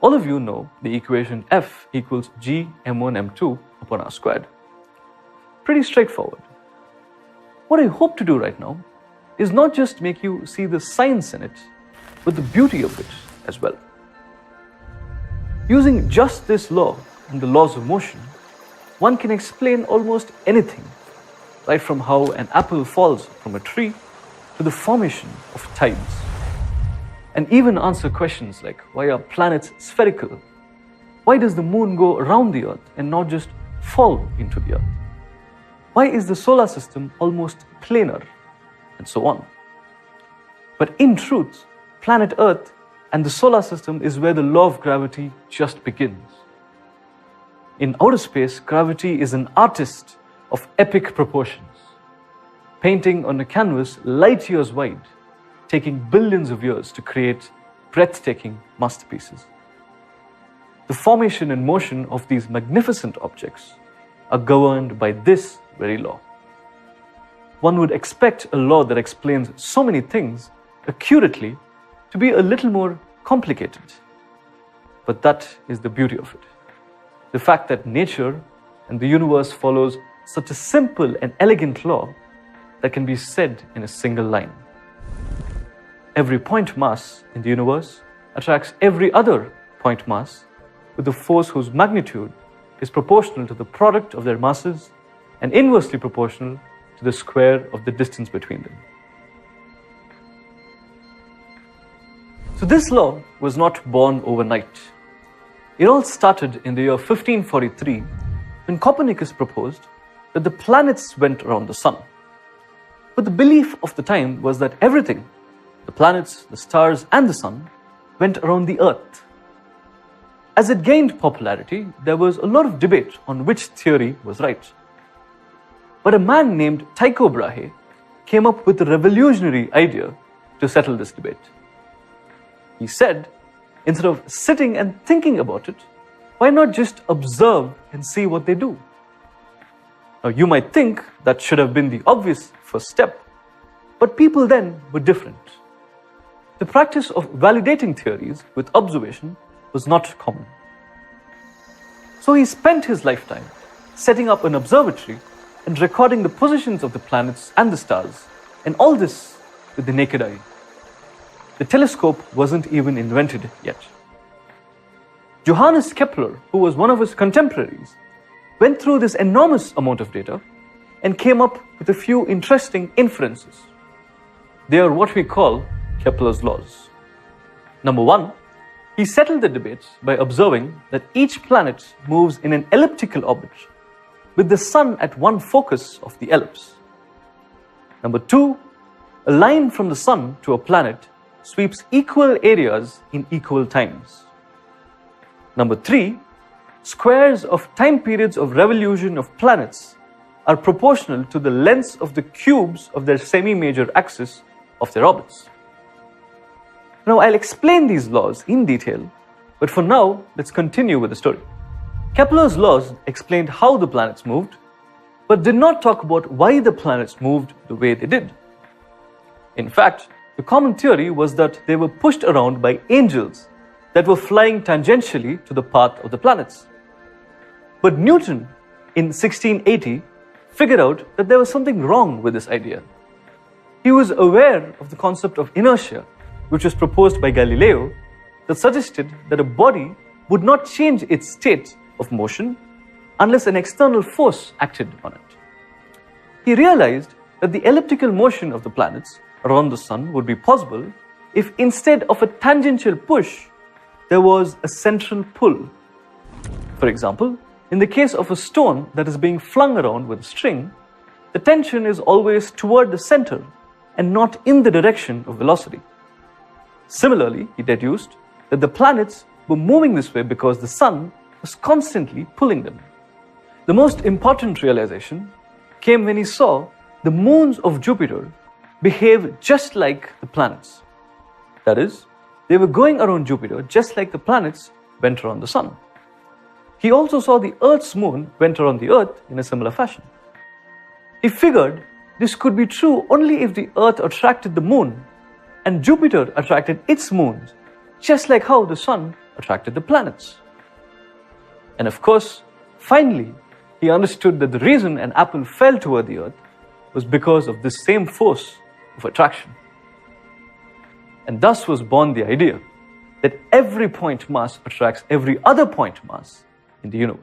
All of you know the equation F equals g m1 m2 upon r squared. Pretty straightforward. What I hope to do right now is not just make you see the science in it, but the beauty of it as well. Using just this law and the laws of motion, one can explain almost anything, right from how an apple falls from a tree to the formation of tides. And even answer questions like, why are planets spherical? Why does the moon go around the Earth and not just fall into the Earth? Why is the solar system almost planar? And so on. But in truth, planet Earth and the solar system is where the law of gravity just begins. In outer space, gravity is an artist of epic proportions, painting on a canvas light years wide, taking billions of years to create breathtaking masterpieces. The formation and motion of these magnificent objects are governed by this very law. One would expect a law that explains so many things accurately to be a little more complicated. But that is the beauty of it. The fact that nature and the universe follows such a simple and elegant law that can be said in a single line. Every point mass in the universe attracts every other point mass with a force whose magnitude is proportional to the product of their masses and inversely proportional to the square of the distance between them. So this law was not born overnight. It all started in the year 1543 when Copernicus proposed that the planets went around the sun. But the belief of the time was that everything, the planets, the stars, and the sun, went around the Earth. As it gained popularity, there was a lot of debate on which theory was right. But a man named Tycho Brahe came up with a revolutionary idea to settle this debate. He said, instead of sitting and thinking about it, why not just observe and see what they do? Now, you might think that should have been the obvious first step, but people then were different. The practice of validating theories with observation was not common. So he spent his lifetime setting up an observatory and recording the positions of the planets and the stars, and all this with the naked eye. The telescope wasn't even invented yet. Johannes Kepler, who was one of his contemporaries, went through this enormous amount of data and came up with a few interesting inferences. They are what we call Kepler's laws. Number one, he settled the debate by observing that each planet moves in an elliptical orbit, with the sun at one focus of the ellipse. Number two, a line from the sun to a planet sweeps equal areas in equal times. Number three, squares of time periods of revolution of planets are proportional to the lengths of the cubes of their semi-major axis of their orbits. Now, I'll explain these laws in detail, but for now, let's continue with the story. Kepler's laws explained how the planets moved, but did not talk about why the planets moved the way they did. In fact, the common theory was that they were pushed around by angels that were flying tangentially to the path of the planets. But Newton, in 1680, figured out that there was something wrong with this idea. He was aware of the concept of inertia, which was proposed by Galileo, that suggested that a body would not change its state of motion unless an external force acted on it. He realized that the elliptical motion of the planets around the sun would be possible if instead of a tangential push, there was a central pull. For example, in the case of a stone that is being flung around with a string, the tension is always toward the center and not in the direction of velocity. Similarly, he deduced that the planets were moving this way because the sun was constantly pulling them. The most important realization came when he saw the moons of Jupiter behave just like the planets. That is, they were going around Jupiter just like the planets went around the sun. He also saw the Earth's moon went around the Earth in a similar fashion. He figured this could be true only if the Earth attracted the moon and Jupiter attracted its moons, just like how the sun attracted the planets. And of course, finally, he understood that the reason an apple fell toward the earth was because of this same force of attraction. And thus was born the idea that every point mass attracts every other point mass in the universe.